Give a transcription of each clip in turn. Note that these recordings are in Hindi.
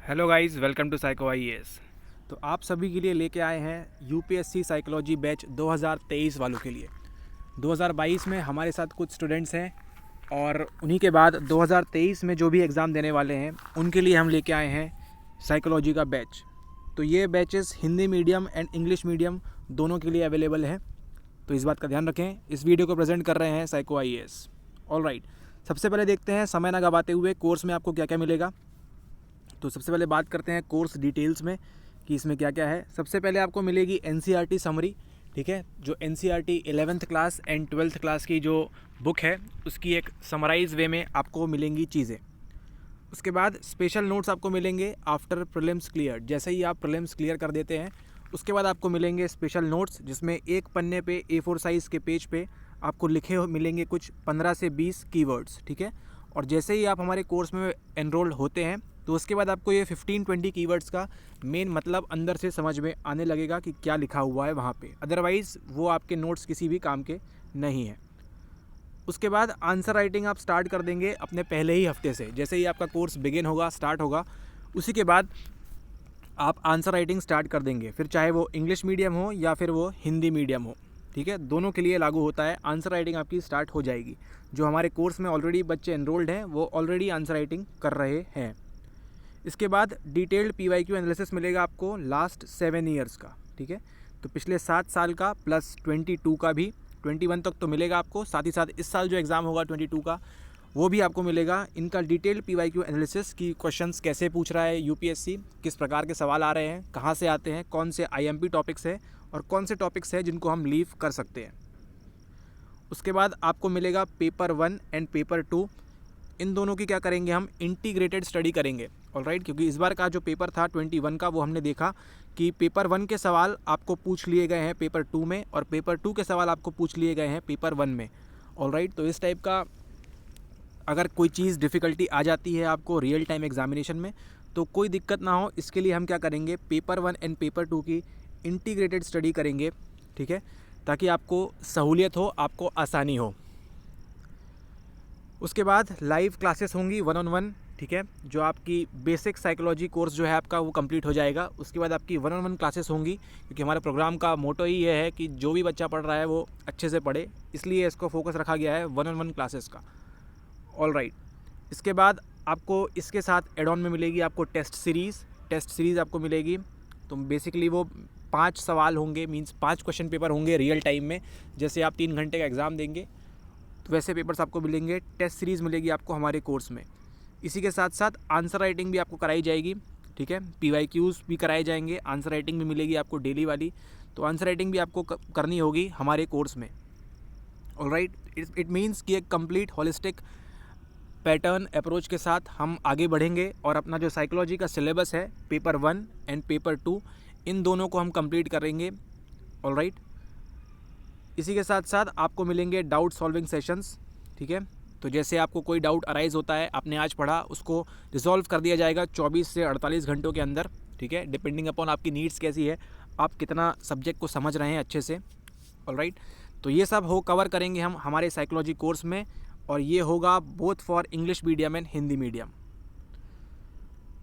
Hello guys, welcome to psycho IAS. तो आप सभी के लिए लेके आए हैं यूपीएससी साइकोलॉजी बैच 2023 वालों के लिए। 2022 में हमारे साथ कुछ स्टूडेंट्स हैं और उन्हीं के बाद 2023 में जो भी एग्ज़ाम देने वाले हैं उनके लिए हम लेके आए हैं साइकोलॉजी का बैच। तो ये batches Hindi medium and English medium दोनों के लिए अवेलेबल हैं, तो इस बात का ध्यान रखें। इस वीडियो को प्रेजेंट कर रहे हैं साइको आईएएस। ऑलराइट, सबसे पहले देखते हैं समय ना गवाते हुए कोर्स में आपको क्या क्या मिलेगा। तो सबसे पहले बात करते हैं कोर्स डिटेल्स में कि इसमें क्या क्या है। सबसे पहले आपको मिलेगी एनसीईआरटी समरी, ठीक है। जो NCERT 11th class and 12th class की जो बुक है उसकी एक समराइज वे में आपको मिलेंगी चीज़ें। उसके बाद स्पेशल नोट्स आपको मिलेंगे आफ्टर प्रीलिम्स क्लियर। जैसे ही आप प्रीलिम्स क्लियर कर देते हैं उसके बाद आपको मिलेंगे स्पेशल नोट्स, जिसमें एक पन्ने पे A4 साइज़ के पेज पे आपको लिखे मिलेंगे कुछ 15 से 20 कीवर्ड्स, ठीक है। और जैसे ही आप हमारे कोर्स में एनरोल होते हैं तो उसके बाद आपको ये 15-20 कीवर्ड्स का मेन मतलब अंदर से समझ में आने लगेगा कि क्या लिखा हुआ है वहाँ पे। अदरवाइज़ वो आपके नोट्स किसी भी काम के नहीं हैं। उसके बाद आंसर राइटिंग आप स्टार्ट कर देंगे अपने पहले ही हफ्ते से। जैसे ही आपका कोर्स बिगिन होगा, स्टार्ट होगा, उसी के बाद आप आंसर राइटिंग स्टार्ट कर देंगे। फिर चाहे वो इंग्लिश मीडियम हो या फिर वो हिंदी मीडियम हो, ठीक है, दोनों के लिए लागू होता है। आंसर राइटिंग आपकी स्टार्ट हो जाएगी। जो हमारे कोर्स में ऑलरेडी बच्चे एनरोल्ड हैं वो ऑलरेडी आंसर राइटिंग कर रहे हैं। इसके बाद डिटेल्ड PYQ एनालिसिस मिलेगा आपको लास्ट 7 ईयर्स का, ठीक है। तो पिछले 7 साल का प्लस 22 का भी, 21 तक तो मिलेगा आपको। साथ ही साथ इस साल जो एग्ज़ाम होगा 22 का वो भी आपको मिलेगा। इनका डिटेल्ड PYQ एनालिसिस की क्वेश्चंस कैसे पूछ रहा है यूपीएससी, किस प्रकार के सवाल आ रहे हैं, कहाँ से आते हैं, कौन से IMP टॉपिक्स है और कौन से टॉपिक्स है जिनको हम लीव कर सकते हैं। उसके बाद आपको मिलेगा पेपर 1 एंड पेपर 2। इन दोनों की क्या करेंगे, हम इंटीग्रेटेड स्टडी करेंगे। ऑलराइट, क्योंकि इस बार का जो पेपर था 21 का वो हमने देखा कि पेपर 1 के सवाल आपको पूछ लिए गए हैं पेपर 2 में और पेपर 2 के सवाल आपको पूछ लिए गए हैं पेपर 1 में। ऑलराइट, तो इस टाइप का अगर कोई चीज़ डिफ़िकल्टी आ जाती है आपको रियल टाइम एग्जामिनेशन में तो कोई दिक्कत ना हो, इसके लिए हम क्या करेंगे, पेपर 1 एंड पेपर 2 की इंटीग्रेटेड स्टडी करेंगे, ठीक है, ताकि आपको सहूलियत हो, आपको आसानी हो। उसके बाद लाइव क्लासेस होंगी 1-on-1, ठीक है। जो आपकी बेसिक साइकोलॉजी कोर्स जो है आपका वो कंप्लीट हो जाएगा। उसके बाद आपकी 1-on-1 क्लासेस होंगी, क्योंकि हमारे प्रोग्राम का मोटो ही ये है कि जो भी बच्चा पढ़ रहा है वो अच्छे से पढ़े, इसलिए इसको फोकस रखा गया है 1-on-1 क्लासेस का। ऑलराइट, इसके बाद आपको इसके साथ एड ऑन में मिलेगी आपको टेस्ट सीरीज़ आपको मिलेगी। तो बेसिकली वो 5 सवाल होंगे, मींस 5 क्वेश्चन पेपर होंगे रियल टाइम में। जैसे आप 3 घंटे का एग्ज़ाम देंगे तो वैसे पेपर्स आपको मिलेंगे। टेस्ट सीरीज़ मिलेगी आपको हमारे कोर्स में। इसी के साथ साथ आंसर राइटिंग भी आपको कराई जाएगी, ठीक है। PYQs भी कराए जाएंगे, आंसर राइटिंग भी मिलेगी आपको डेली वाली। तो आंसर राइटिंग भी आपको करनी होगी हमारे कोर्स में। ऑलराइट, इट मीन्स कि एक कंप्लीट होलिस्टिक पैटर्न अप्रोच के साथ हम आगे बढ़ेंगे और अपना जो साइकोलॉजी का सिलेबस है पेपर 1 एंड पेपर 2 इन दोनों को हम कंप्लीट करेंगे। ऑलराइट, इसी के साथ साथ आपको मिलेंगे डाउट सॉल्विंग सेशंस, ठीक है। तो जैसे आपको कोई डाउट अराइज होता है, आपने आज पढ़ा, उसको रिजॉल्व कर दिया जाएगा 24 से 48 घंटों के अंदर, ठीक है। डिपेंडिंग अपॉन आपकी नीड्स कैसी है, आप कितना सब्जेक्ट को समझ रहे हैं अच्छे से। ऑलराइट, तो ये सब कवर करेंगे हम हमारे साइकोलॉजी कोर्स में, और ये होगा both for English medium and Hindi medium.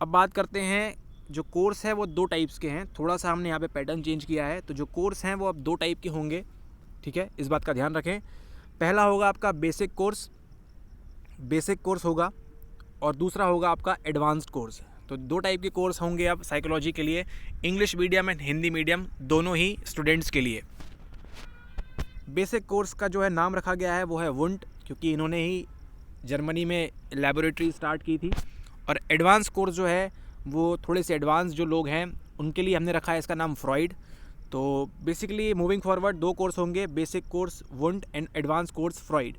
अब बात करते हैं, जो कोर्स है वो 2 टाइप्स के हैं। थोड़ा सा हमने यहाँ पे पैटर्न चेंज किया है, तो जो कोर्स हैं वो अब 2 टाइप के होंगे, ठीक है। इस बात का ध्यान रखें। पहला होगा आपका बेसिक कोर्स होगा और दूसरा होगा आपका एडवांस्ड कोर्स। तो 2 टाइप के कोर्स होंगे अब साइकोलॉजी के लिए, English medium and Hindi medium दोनों ही स्टूडेंट्स के लिए। बेसिक कोर्स का जो है नाम रखा गया है वो है वुंट, क्योंकि इन्होंने ही जर्मनी में लैबोरेटरी स्टार्ट की थी। और एडवांस कोर्स जो है वो थोड़े से एडवांस जो लोग हैं उनके लिए हमने रखा है इसका नाम फ्रॉइड। तो बेसिकली मूविंग फॉरवर्ड 2 कोर्स होंगे, basic course one and advance course Freud.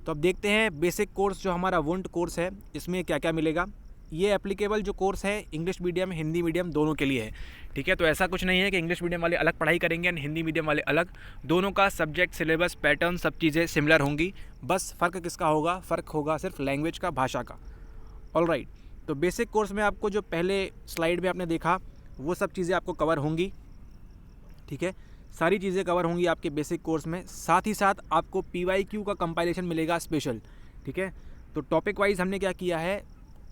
तो अब देखते हैं बेसिक कोर्स जो हमारा वुंट कोर्स है इसमें क्या क्या मिलेगा। ये एप्लीकेबल जो कोर्स है इंग्लिश मीडियम हिंदी मीडियम दोनों के लिए है, ठीक है। तो ऐसा कुछ नहीं है कि इंग्लिश मीडियम वाले अलग पढ़ाई करेंगे और हिंदी मीडियम वाले अलग। दोनों का सब्जेक्ट, सिलेबस, पैटर्न, सब चीज़ें सिमिलर होंगी। बस फ़र्क किसका होगा, फ़र्क होगा सिर्फ लैंग्वेज का, भाषा का। ऑलराइट, तो बेसिक कोर्स में आपको जो पहले स्लाइड में आपने देखा वो सब चीज़ें आपको कवर होंगी, ठीक है। सारी चीज़ें कवर होंगी आपके बेसिक कोर्स में। साथ ही साथ आपको PYQ का कंपाइलेशन मिलेगा स्पेशल, ठीक है। तो टॉपिक वाइज हमने क्या किया है,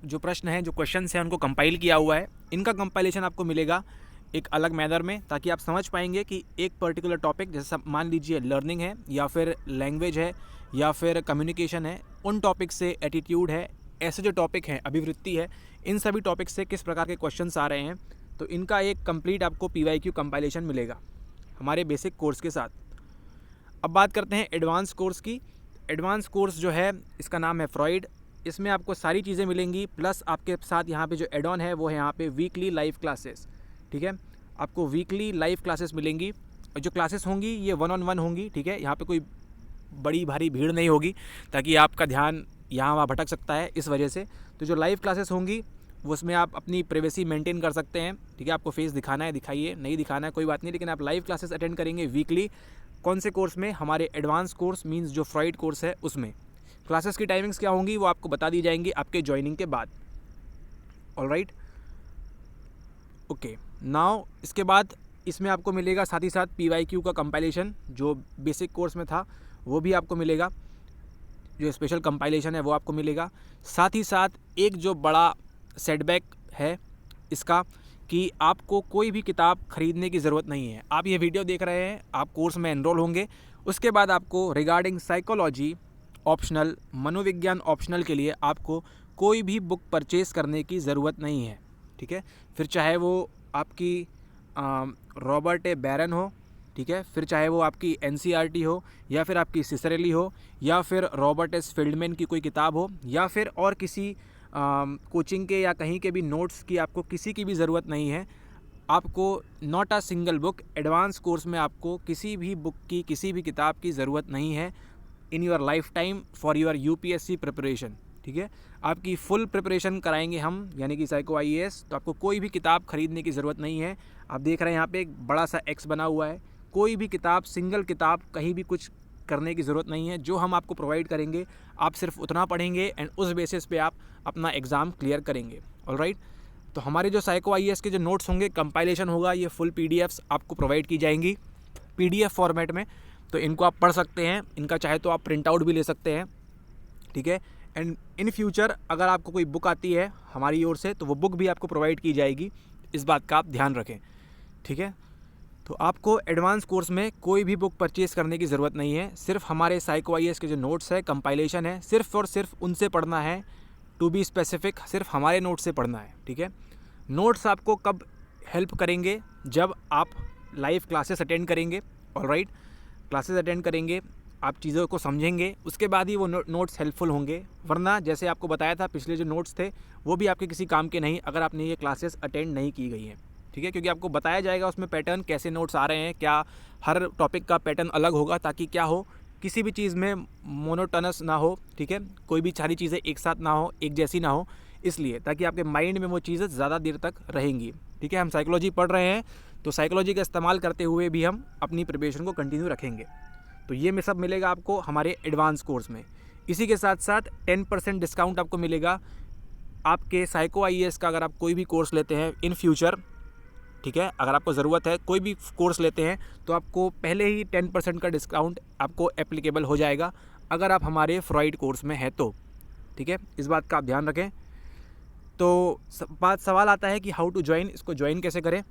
जो प्रश्न हैं, जो क्वेश्चंस हैं, उनको कंपाइल किया हुआ है। इनका कंपाइलेशन आपको मिलेगा एक अलग मैनर में, ताकि आप समझ पाएंगे कि एक पर्टिकुलर टॉपिक, जैसे मान लीजिए लर्निंग है या फिर लैंग्वेज है या फिर कम्युनिकेशन है, उन टॉपिक से एटीट्यूड है, ऐसे जो टॉपिक हैं, अभिवृत्ति है, इन सभी टॉपिक से किस प्रकार के क्वेश्चंस आ रहे हैं, तो इनका एक कंप्लीट आपको PYQ कंपाइलेशन मिलेगा हमारे बेसिक कोर्स के साथ। अब बात करते हैं एडवांस कोर्स की। एडवांस कोर्स जो है, इसका नाम है फ्रॉइड। इसमें आपको सारी चीज़ें मिलेंगी, प्लस आपके साथ यहाँ पे जो एड ऑन है वो है यहाँ पे वीकली लाइव क्लासेस। ठीक है, आपको वीकली लाइव क्लासेस मिलेंगी, और जो क्लासेस होंगी ये 1-on-1 होंगी। ठीक है, यहाँ पे कोई बड़ी भारी भीड़ नहीं होगी, ताकि आपका ध्यान यहाँ वहाँ भटक सकता है इस वजह से। तो जो लाइव क्लासेस होंगी वो उसमें आप अपनी प्राइवेसी मेंटेन कर सकते हैं। ठीक है, आपको फेस दिखाना है दिखाइए, नहीं दिखाना है कोई बात नहीं, लेकिन आप लाइव क्लासेस अटेंड करेंगे वीकली। कौन से कोर्स में? हमारे एडवांस कोर्स मींस जो फ्रॉइड कोर्स है उसमें। क्लासेस की टाइमिंग्स क्या होंगी वो आपको बता दी जाएंगी आपके ज्वाइनिंग के बाद। Alright, okay. नाउ इसके बाद इसमें आपको मिलेगा साथ ही साथ PYQ का कंपाइलेशन, जो बेसिक कोर्स में था वो भी आपको मिलेगा, जो स्पेशल कंपाइलेशन है वो आपको मिलेगा। साथ ही साथ एक जो बड़ा सेटबैक है इसका, कि आपको कोई भी किताब खरीदने की ज़रूरत नहीं है। आप ये वीडियो देख रहे हैं, आप कोर्स में एनरोल होंगे, उसके बाद आपको रिगार्डिंग साइकोलॉजी ऑप्शनल, मनोविज्ञान ऑप्शनल के लिए आपको कोई भी बुक परचेज़ करने की ज़रूरत नहीं है। ठीक है, फिर चाहे वो आपकी रॉबर्ट ए बैरन हो, ठीक है, फिर चाहे वो आपकी NCERT हो, या फिर आपकी सिसरेली हो, या फिर रॉबर्ट एस फील्डमैन की कोई किताब हो, या फिर और किसी कोचिंग के या कहीं के भी नोट्स की आपको किसी की भी ज़रूरत नहीं है। आपको not a single book, advance course में आपको किसी भी बुक की, किसी भी किताब की ज़रूरत नहीं है in your life time for your UPSC preparation. ठीक है, आपकी फुल प्रिपरेशन कराएंगे हम, यानी कि साइको IAS। तो आपको कोई भी किताब खरीदने की ज़रूरत नहीं है। आप देख रहे हैं यहाँ पे एक बड़ा सा X बना हुआ है। कोई भी किताब, सिंगल किताब, कहीं भी कुछ करने की ज़रूरत नहीं है। जो हम आपको प्रोवाइड करेंगे आप सिर्फ उतना पढ़ेंगे एंड उस बेसिस पे आप अपना एग्ज़ाम क्लियर करेंगे। ऑलराइट, तो हमारे जो साइको IAS के जो नोट्स होंगे, कंपाइलेशन होगा, ये फुल PDFs आपको प्रोवाइड की जाएंगी PDF फॉर्मेट में। तो इनको आप पढ़ सकते हैं, इनका चाहे तो आप प्रिंट आउट भी ले सकते हैं। ठीक है, एंड इन फ्यूचर अगर आपको कोई बुक आती है हमारी ओर से, तो वो बुक भी आपको प्रोवाइड की जाएगी, इस बात का आप ध्यान रखें। ठीक है, तो आपको एडवांस कोर्स में कोई भी बुक परचेज़ करने की ज़रूरत नहीं है। सिर्फ हमारे साइको IAS के जो नोट्स है, कंपाइलेशन है, सिर्फ और सिर्फ उनसे पढ़ना है। टू बी स्पेसिफिक, सिर्फ हमारे नोट्स से पढ़ना है। ठीक है, नोट्स आपको कब हेल्प करेंगे? जब आप लाइव क्लासेस अटेंड करेंगे। ऑलराइट, क्लासेस अटेंड करेंगे, आप चीज़ों को समझेंगे, उसके बाद ही वो नोट्स हेल्पफुल होंगे। वरना जैसे आपको बताया था, पिछले जो नोट्स थे वो भी आपके किसी काम के नहीं, अगर आपने ये क्लासेस अटेंड नहीं की गई हैं। ठीक है, क्योंकि आपको बताया जाएगा उसमें पैटर्न, कैसे नोट्स आ रहे हैं, क्या हर टॉपिक का पैटर्न अलग होगा, ताकि क्या हो, किसी भी चीज़ में मोनोटोनस ना हो। ठीक है, कोई भी सारी चीज़ें एक साथ ना हो, एक जैसी ना हो, इसलिए ताकि आपके माइंड में वो चीज़ें ज़्यादा देर तक रहेंगी। ठीक है, हम साइकोलॉजी पढ़ रहे हैं, तो साइकोलॉजी का इस्तेमाल करते हुए भी हम अपनी प्रिपरेशन को कंटिन्यू रखेंगे। तो ये में सब मिलेगा आपको हमारे एडवांस कोर्स में। इसी के साथ साथ 10% डिस्काउंट आपको मिलेगा आपके साइको IAS का, अगर आप कोई भी कोर्स लेते हैं इन फ्यूचर। ठीक है, अगर आपको ज़रूरत है, कोई भी कोर्स लेते हैं, तो आपको पहले ही 10% का डिस्काउंट आपको एप्लीकेबल हो जाएगा, अगर आप हमारे फ्रॉइड कोर्स में हैं तो। ठीक है, इस बात का आप ध्यान रखें। तो सवाल आता है कि हाउ टू ज्वाइन, इसको ज्वाइन कैसे करें?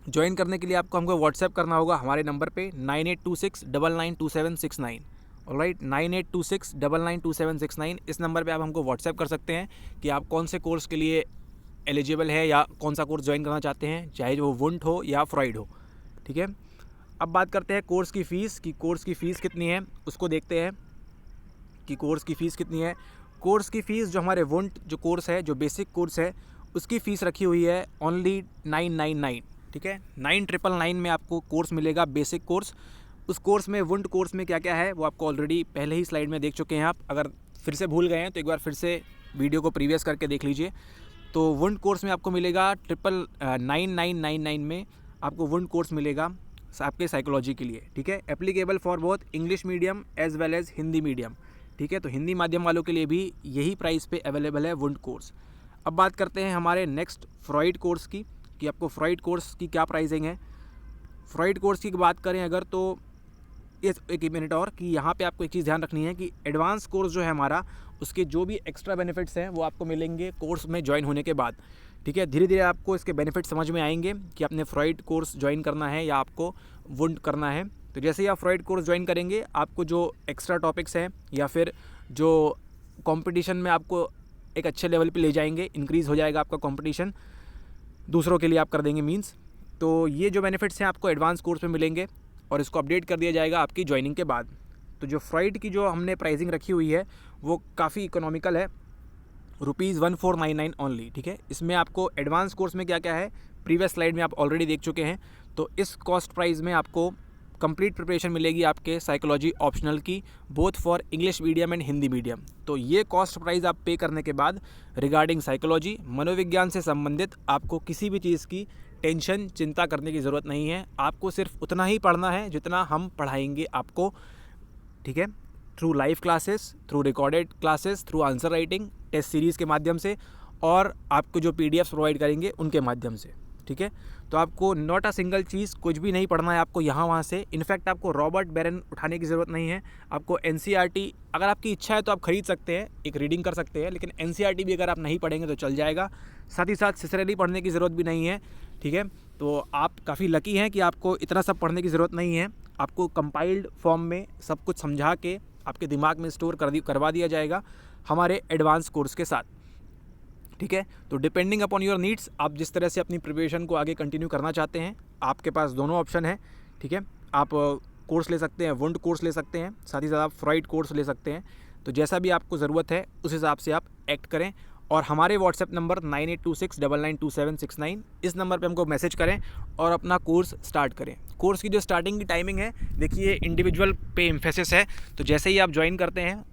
ज्वाइन करने के लिए हमको व्हाट्सएप करना होगा हमारे नंबर पे 9826992769। ऑलराइट, 9826992769। इस नंबर पे आप हमको व्हाट्सएप कर सकते हैं कि आप कौन से कोर्स के लिए एलिजिबल है या कौन सा कोर्स ज्वाइन करना चाहते हैं, चाहे वो वुंट हो या फ्रॉइड हो। ठीक है, अब बात करते हैं कोर्स की फ़ीस, कि कोर्स की फ़ीस कितनी है, उसको देखते हैं कि कोर्स की फ़ीस कितनी है। कोर्स की फ़ीस जो हमारे वुंट जो कोर्स है, जो बेसिक कोर्स है, उसकी फ़ीस रखी हुई है ओनली 999। ठीक है, 9999 में आपको कोर्स मिलेगा, बेसिक कोर्स। उस कोर्स में, वुंट कोर्स में क्या क्या है वो आपको ऑलरेडी पहले ही स्लाइड में देख चुके हैं आप। अगर फिर से भूल गए हैं तो एक बार फिर से वीडियो को प्रीवियस करके देख लीजिए। तो वुंट कोर्स में आपको मिलेगा 9999 में आपको वुंट कोर्स मिलेगा आपके साइकोलॉजी के लिए। ठीक है, applicable for both English medium as well as Hindi medium. ठीक है, तो हिंदी माध्यम वालों के लिए भी यही प्राइस पे अवेलेबल है वुंट कोर्स। अब बात करते हैं हमारे नेक्स्ट फ्रॉइड कोर्स की, कि आपको फ्रॉइड कोर्स की क्या प्राइसिंग है। फ्रॉइड कोर्स की बात करें अगर, तो एक मिनट और, कि यहाँ पे आपको एक चीज़ ध्यान रखनी है कि एडवांस कोर्स जो है हमारा, उसके जो भी एक्स्ट्रा बेनिफिट्स हैं वो आपको मिलेंगे कोर्स में ज्वाइन होने के बाद। ठीक है, धीरे धीरे आपको इसके बेनिफिट समझ में आएंगे कि आपने फ्रॉइड कोर्स ज्वाइन करना है या आपको वुंड करना है। तो जैसे ही आप फ्रॉइड कोर्स ज्वाइन करेंगे, आपको जो एक्स्ट्रा टॉपिक्स हैं या फिर जो कंपटीशन में आपको एक अच्छे लेवल पे ले जाएंगे, इंक्रीज़ हो जाएगा आपका कंपटीशन, दूसरों के लिए आप कर देंगे मीन्स। तो ये जो बेनिफिट्स हैं आपको एडवांस कोर्स में मिलेंगे और इसको अपडेट कर दिया जाएगा आपकी ज्वाइनिंग के बाद। तो जो फ्रॉइड की जो हमने प्राइसिंग रखी हुई है वो काफ़ी इकोनॉमिकल है, ₹1499 ओनली। ठीक है, इसमें आपको एडवांस कोर्स में क्या क्या है प्रीवियस स्लाइड में आप ऑलरेडी देख चुके हैं। तो इस कॉस्ट प्राइस में आपको कंप्लीट प्रिपरेशन मिलेगी आपके साइकोलॉजी ऑप्शनल की, both for English medium and Hindi medium. तो ये कॉस्ट प्राइस आप पे करने के बाद रिगार्डिंग साइकोलॉजी मनोविज्ञान से संबंधित आपको किसी भी चीज़ की टेंशन चिंता करने की ज़रूरत नहीं है। आपको सिर्फ उतना ही पढ़ना है जितना हम पढ़ाएंगे आपको। ठीक है, through live classes, through recorded classes, through answer writing, test series के माध्यम से और आपको जो पीडीएफ्स प्रोवाइड करेंगे उनके माध्यम से। ठीक है, तो आपको नॉट अ सिंगल चीज़ कुछ भी नहीं पढ़ना है आपको यहाँ वहाँ से। इनफैक्ट आपको रॉबर्ट बैरन उठाने की ज़रूरत नहीं है। आपको एनसीईआरटी अगर आपकी इच्छा है तो आप खरीद सकते हैं, एक रीडिंग कर सकते हैं, लेकिन एनसीईआरटी भी अगर आप नहीं पढ़ेंगे तो चल जाएगा। साथ ही साथ सिसरेली पढ़ने की ज़रूरत भी नहीं है। ठीक है, तो आप काफ़ी लकी हैं कि आपको इतना सब पढ़ने की ज़रूरत नहीं है। आपको कंपाइल्ड फॉर्म में सब कुछ समझा के आपके दिमाग में स्टोर करवा दिया जाएगा हमारे एडवांस कोर्स के साथ। ठीक है, तो डिपेंडिंग अपॉन योर नीड्स आप जिस तरह से अपनी प्रिपरेशन को आगे कंटिन्यू करना चाहते हैं, आपके पास दोनों ऑप्शन है। ठीक है, आप कोर्स ले सकते हैं, वुंड कोर्स ले सकते हैं, साथ ही साथ आप फ्रॉइड कोर्स ले सकते हैं। तो जैसा भी आपको ज़रूरत है उस हिसाब से आप एक्ट करें और हमारे व्हाट्सएप नंबर 9826992769 इस नंबर पे हमको मैसेज करें और अपना कोर्स स्टार्ट करें। कोर्स की जो स्टार्टिंग की टाइमिंग है, देखिए इंडिविजुअल पे एम्फेसिस है। तो जैसे ही आप ज्वाइन करते हैं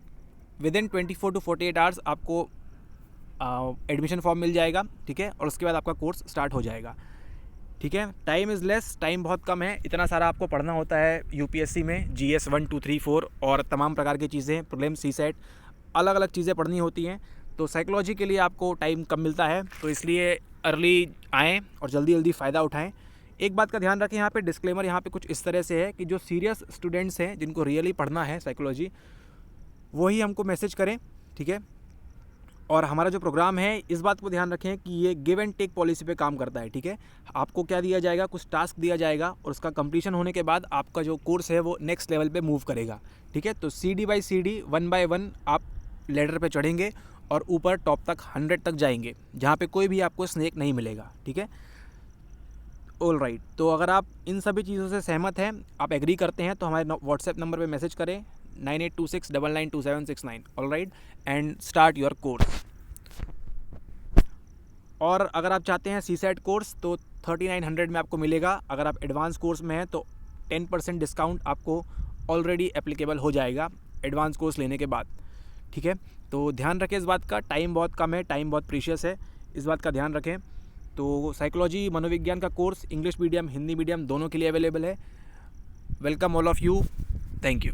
विदिन 24 to 48 आवर्स आपको एडमिशन फॉर्म मिल जाएगा। ठीक है, और उसके बाद आपका कोर्स स्टार्ट हो जाएगा। ठीक है, टाइम इज़ लेस, टाइम बहुत कम है। इतना सारा आपको पढ़ना होता है यूपीएससी में, GS 1 2 3 4 और तमाम प्रकार की चीज़ें, प्रीलिम्स, सीसेट, अलग अलग चीज़ें पढ़नी होती हैं। तो साइकोलॉजी के लिए आपको टाइम कम मिलता है, तो इसलिए अर्ली आएँ और जल्दी जल्दी फ़ायदा उठाएँ। एक बात का ध्यान रखें, यहाँ पे डिस्क्लेमर यहाँ पे कुछ इस तरह से है कि जो सीरियस स्टूडेंट्स हैं जिनको रियली पढ़ना है साइकोलॉजी, वही हमको मैसेज करें। ठीक है, और हमारा जो प्रोग्राम है इस बात को ध्यान रखें कि ये गिव एंड टेक पॉलिसी पे काम करता है। ठीक है, आपको क्या दिया जाएगा, कुछ टास्क दिया जाएगा और उसका कंप्लीशन होने के बाद आपका जो कोर्स है वो नेक्स्ट लेवल पे मूव करेगा। ठीक है, तो CD by CD 1 by 1 आप लेडर पे चढ़ेंगे और ऊपर टॉप तक 100 तक जाएंगे, जहाँ पे कोई भी आपको स्नेक नहीं मिलेगा। ठीक है, ऑल राइट। तो अगर आप इन सभी चीज़ों से सहमत हैं, आप एग्री करते हैं, तो हमारे व्हाट्सएप नंबर पे मैसेज करें 9826992769। All right, and start your course. और अगर आप चाहते हैं सीसेट कोर्स तो 3900 में आपको मिलेगा। अगर आप एडवांस कोर्स में हैं तो 10% डिस्काउंट आपको ऑलरेडी एप्लीकेबल हो जाएगा एडवांस कोर्स लेने के बाद। ठीक है, तो ध्यान रखें इस बात का, टाइम बहुत कम है, टाइम बहुत प्रीशियस है, इस बात का ध्यान रखें। तो साइकोलॉजी मनोविज्ञान का course English medium, Hindi medium दोनों के लिए अवेलेबल है। Welcome all of you, thank you.